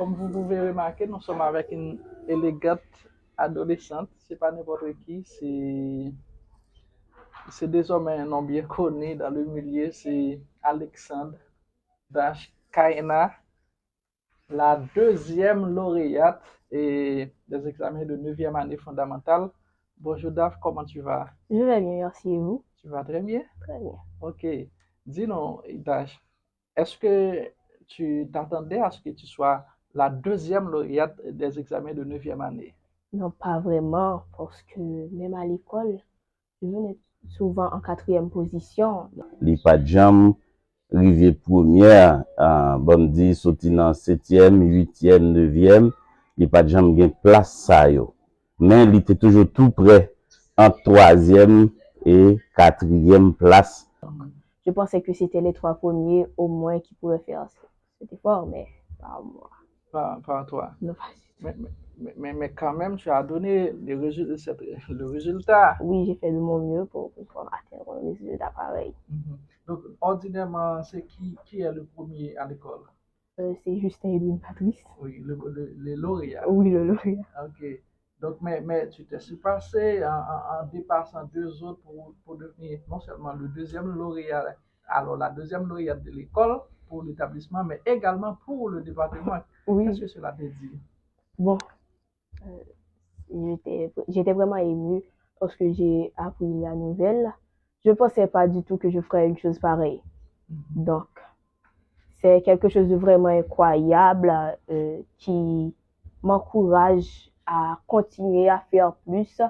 Comme vous pouvez remarquer, nous sommes avec une élégante adolescente. C'est pas n'importe qui, c'est désormais un nom bien connu dans le milieu. C'est Alexandre Dashkaina, la deuxième lauréate des examens de 9e année fondamentale. Bonjour Daf, comment tu vas? Je vais bien, merci et vous? Tu vas très bien? Très bien. Ok. Dis-nous, Dash, est-ce que tu t'attendais à ce que tu sois la deuxième lauréate des examens de 9e année? Non, pas vraiment, parce que même à l'école, je venais souvent en 4e position. Li pa jam rive première, bon di soti nan 7e, 8e, 9e, li pa jam gen place sa yo. Men li te toujours tout près en 3e et 4e place. Je pensais que c'était les 3 premiers au moins qui pourraient faire cet effort, mais pas moi. Pas toi. Non, pas du tout. Mais quand même, tu as donné le résultat. Oui, j'ai fait de mon mieux pour pouvoir atteindre un résultat pareil. Donc, ordinairement, c'est qui est le premier à l'école? C'est Justin Edwin Patrice. Oui, le lauréat. Oui, le lauréat. Ok. Donc, mais tu t'es surpassé en dépassant deux autres pour devenir non seulement le deuxième lauréat, alors la deuxième lauréate de l'école pour l'établissement, mais également pour le département. Oui. Qu'est-ce que cela te dit? Bon, j'étais vraiment émue parce que j'ai appris la nouvelle. Je ne pensais pas du tout que je ferais une chose pareille. Donc, c'est quelque chose de vraiment incroyable qui m'encourage à continuer à faire plus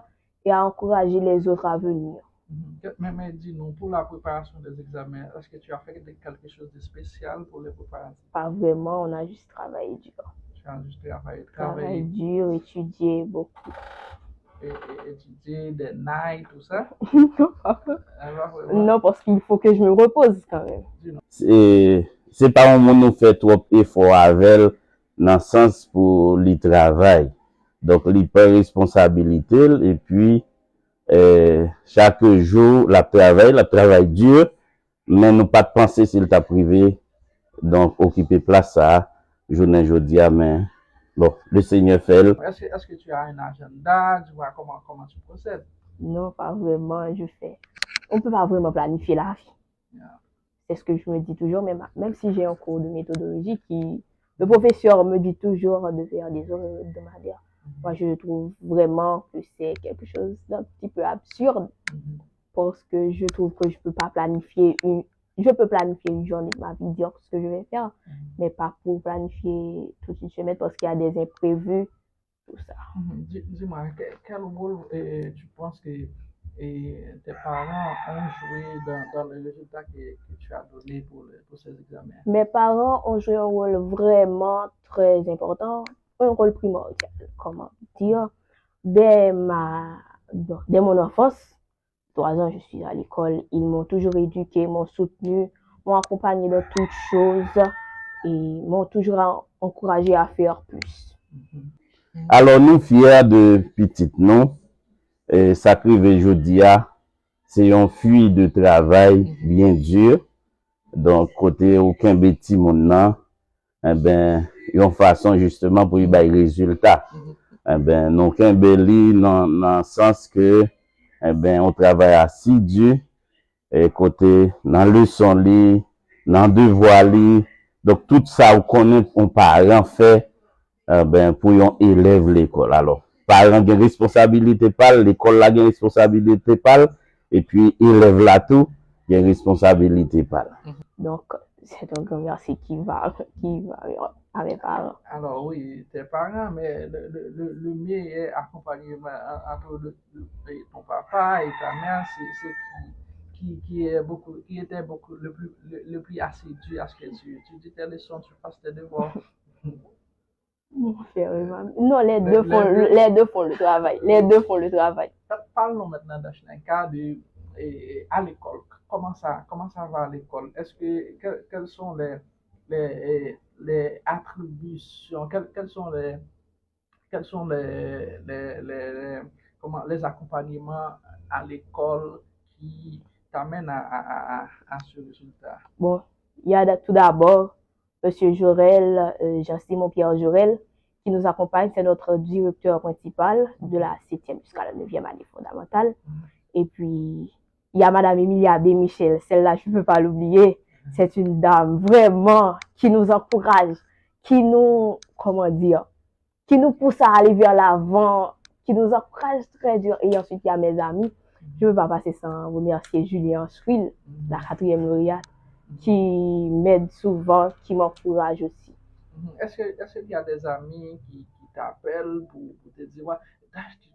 et à encourager les autres à venir. Mais dis-nous, pour la préparation des examens, est-ce que tu as fait quelque chose de spécial pour les préparations? Pas vraiment, on a juste travaillé dur. Tu as juste travaillé Travaillé dur, étudié beaucoup. Et étudier des nights, tout ça? Non, parce qu'il faut que je me repose quand même. C'est pas un monde nous fait trop effort avec dans le sens pour le travail. Donc, il prend responsabilité et puis chaque jour, la travail dur, mais nous pas de penser s'il t'a privé, donc occuper place ça, journée jeudi, mais bon, le Seigneur fait. Est-ce que tu as un agenda? Tu vois comment tu procèdes? Non, pas vraiment, on ne peut pas vraiment planifier la vie. Yeah. C'est ce que je me dis toujours, même si j'ai un cours de méthodologie le professeur me dit toujours de faire des horaires hebdomadaires. Moi, je trouve vraiment que c'est quelque chose d'un petit peu absurde parce que je trouve que je peux planifier une journée de ma vie, dire ce que je vais faire, mais pas pour planifier toute une semaine parce qu'il y a des imprévus, tout ça. Dis-moi, quel rôle tu penses que tes parents ont joué dans le résultat que tu as donné pour ces examens? Mes parents ont joué un rôle vraiment très important, un rôle primordial, comment dire. Dès mon enfance, 3 ans, je suis à l'école, ils m'ont toujours éduqué, m'ont soutenu, m'ont accompagné dans toutes choses et m'ont toujours encouragé à faire plus. Alors, nous, fiers de petite, non? Ça prive jeudi, c'est un fuit de travail bien dur. Donc, côté aucun petit monde, eh ben, une façon justement pour y avoir des résultats. Eh ben, donc, un beli dans le sens que, eh ben, on travaille assidu, et côté, dans le leçon li, dans devoir li. Donc, tout ça, on connaît, on parent fait, eh ben, pour yon élève l'école. Alors, parents ont responsabilité par, l'école a une responsabilité par, et puis, élève là tout, il y a responsabilité par. Donc, c'est un grand merci qui va à mes parents. Alors oui, tes parents, mais le mieux est accompagnement entre ton papa et ta mère, c'est qui était beaucoup le plus assidu à ce que tu dis tes leçons, tu fasses tes devoirs. Non, les deux font le travail. Les deux font le travail. Parlons maintenant d'un cas à l'école. Comment ça va à l'école? Quelles sont les attributions, quels sont les accompagnements à l'école qui t'amènent à ce résultat? Bon, il y a tout d'abord Monsieur Jorel, Jean-Simon Pierre Jorel, qui nous accompagne. C'est notre directeur principal de la 7e jusqu'à la 9e année fondamentale. Et puis, il y a Madame Emilia B. Michel. Celle-là, je ne peux pas l'oublier. C'est une dame vraiment qui nous encourage, qui nous, comment dire, qui nous pousse à aller vers l'avant, qui nous encourage très dur. Et ensuite, il y a mes amis. Je ne peux pas passer sans remercier Julien Schwill, la 4e lauréate, qui m'aide souvent, qui m'encourage aussi. Est-ce qu'il y a des amis qui t'appellent pour te dire, ouais,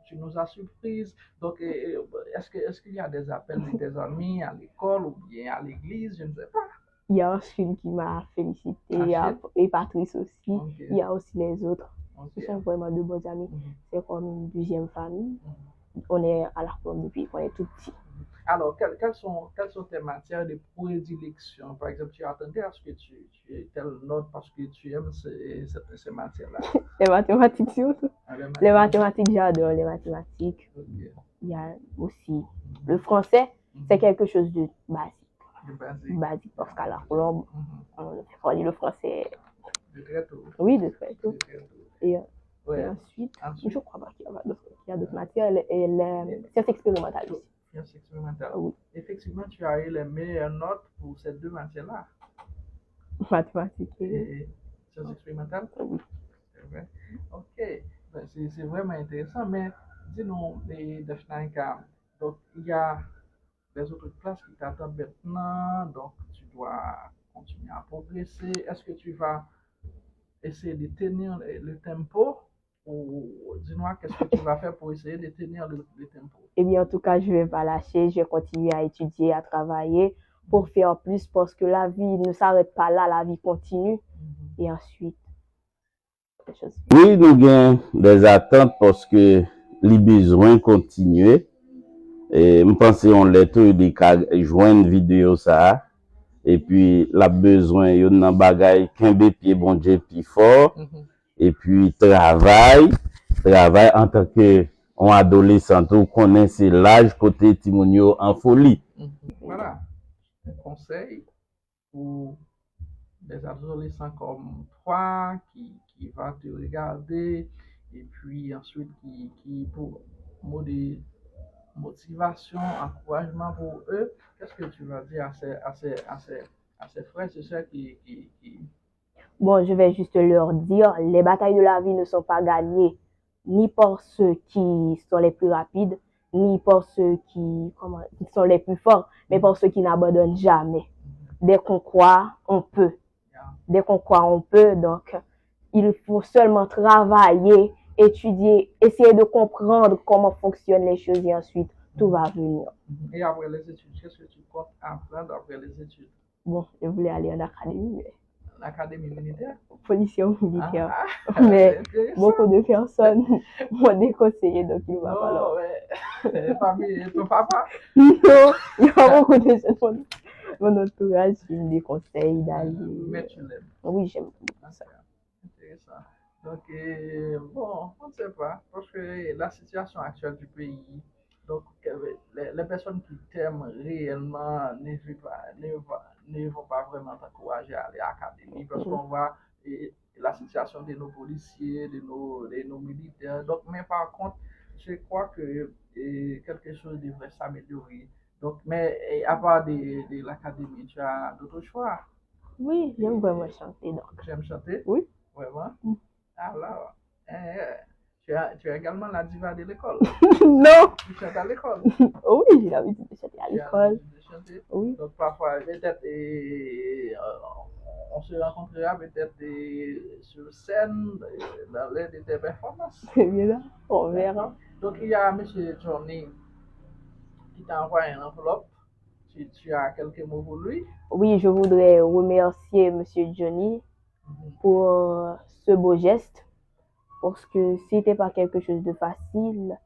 tu nous as surprise. Donc, est-ce qu'il y a des appels de tes amis à l'école ou bien à l'église? Je ne sais pas. Il y a Achille qui m'a félicité, et Patrice aussi. Okay. Il y a aussi les autres. Okay. Ce sont vraiment de bons amis. C'est comme une deuxième famille. On est à la forme depuis qu'on est tout petit. Alors, quelles sont tes matières de prédilection? Par exemple, tu attendais à ce que tu aies telle note parce que tu aimes ces matières-là? Les mathématiques surtout. Les mathématiques, j'adore les mathématiques. Okay. Il y a aussi le français, c'est quelque chose de basique. Basique parce qu'à la Colombe, on lit le français. De très tôt. Oui, de très tôt. Et ensuite, je crois pas qu'il y a d'autres matières. Et les sciences expérimentales aussi. Sciences expérimentales. Oui. Effectivement, tu as eu les meilleures notes pour ces deux matières-là. Mathématiques et sciences expérimentales. Oui. C'est vrai. Ok. Ben, c'est vraiment intéressant, mais dis-nous, Dafnaïka, donc il y a les autres classes qui t'attendent maintenant, donc tu dois continuer à progresser. Est-ce que tu vas essayer de tenir le tempo ou dis-moi qu'est-ce que tu vas faire pour essayer de tenir le tempo? Eh bien, en tout cas, je ne vais pas lâcher, je vais continuer à étudier, à travailler pour faire plus parce que la vie ne s'arrête pas là, la vie continue. Et ensuite, oui, nous avons des attentes parce que les besoins continuent. Et je pense qu'on les tout de joindre une vidéo ça. Et puis, la besoin, il y a un bagage qu'un pied bon Dieu plus fort. Et puis, travail en tant que un adolescent, on connaît c'est l'âge côté Timonio en folie. Voilà. Un conseil pour des adolescents comme toi qui va te regarder et puis ensuite qui pour des motivation, encouragement pour eux. Qu'est-ce que tu vas dire à ces frères et sœurs qui... Bon, je vais juste leur dire, les batailles de la vie ne sont pas gagnées ni par ceux qui sont les plus rapides, ni par ceux qui sont les plus forts, mais par ceux qui n'abandonnent jamais. Dès qu'on croit, on peut. Dès qu'on croit, on peut. Donc, il faut seulement travailler, étudier, essayer de comprendre comment fonctionnent les choses et ensuite, tout va venir. Et après les études, qu'est-ce que tu comptes apprendre après les études? Bon, je voulais aller en académie, mais... L'académie militaire? Policier ou militaire. Mais beaucoup de personnes m'ont déconseillé, donc il va falloir. Famille, ton papa? Non, il y a beaucoup de gens, mon entourage qui me déconseille d'aller. Mais tu l'aimes? Oui, j'aime beaucoup ça. Intéressant. Donc, bon, on ne sait pas, parce que la situation actuelle du pays, donc les personnes qui t'aiment réellement ne vont pas vraiment t'encourager à aller à l'académie, parce qu'on voit la situation de nos policiers, de nos militaires. Donc, mais par contre, je crois que quelque chose devrait s'améliorer. Donc, mais à part de l'académie, tu as d'autres choix? Oui, j'aime vraiment chanter. Donc. J'aime chanter? Oui. Vraiment? Alors, tu as également la diva de l'école? Non! Tu chantes à l'école? Oui, j'ai l'habitude de chanter à l'école. Oui. Donc, parfois, peut-être, on se rencontrera peut-être sur scène dans l'air de tes performances. C'est bien là, on verra. Donc, il y a M. Johnny qui t'a envoyé une enveloppe. Tu as quelques mots pour lui? Oui, je voudrais remercier M. Johnny pour ce beau geste, parce que ce n'était pas quelque chose de facile.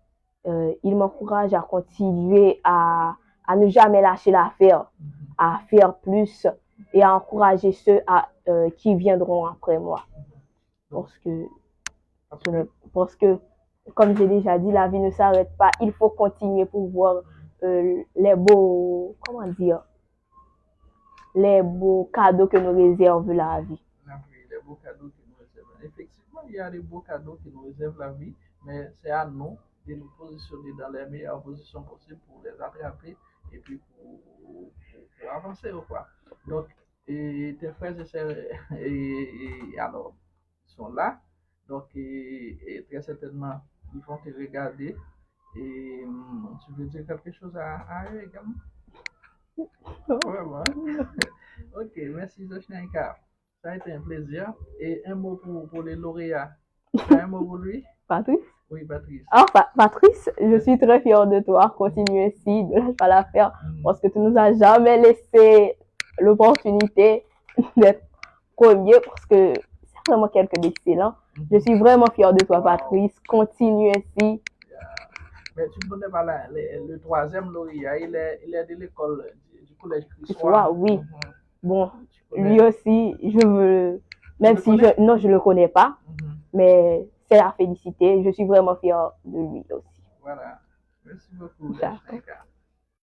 Il m'encourage à continuer à ne jamais lâcher l'affaire, à faire plus et à encourager ceux qui viendront après moi. Parce que, comme j'ai déjà dit, la vie ne s'arrête pas. Il faut continuer pour voir les beaux, les beaux cadeaux que nous réserve la vie. La beaux cadeaux qui nous réservent. Effectivement, il y a des beaux cadeaux qui nous réservent la vie, mais c'est à nous de nous positionner dans les meilleures positions possibles pour les attraper et puis pour avancer, quoi. Donc, et tes frères et sœurs, alors, sont là. Donc, et très certainement, ils vont te regarder. Et tu veux dire quelque chose à eux également? Vraiment. Ok, merci Zoshnaïka. Ça a été un plaisir. Et un mot pour les lauréats. Tu as un mot pour lui? Patrice? Oui, Patrice. Alors, Patrice, je suis très fière de toi. Continue ainsi, ne lâche pas l'affaire, parce que tu nous as jamais laissé l'opportunité d'être premier, parce que c'est vraiment quelqu'un d'excellent. Je suis vraiment fière de toi, Patrice. Continue ainsi. Mais tu ne connais pas le troisième lauréat, il est de l'école du collège Christois. Oui. Bon, lui connais? aussi, je veux, même le si connais? non, je le connais pas, mais c'est à féliciter. Je suis vraiment fière de lui aussi. Voilà. Merci beaucoup, D'accord. Zoshnaïka.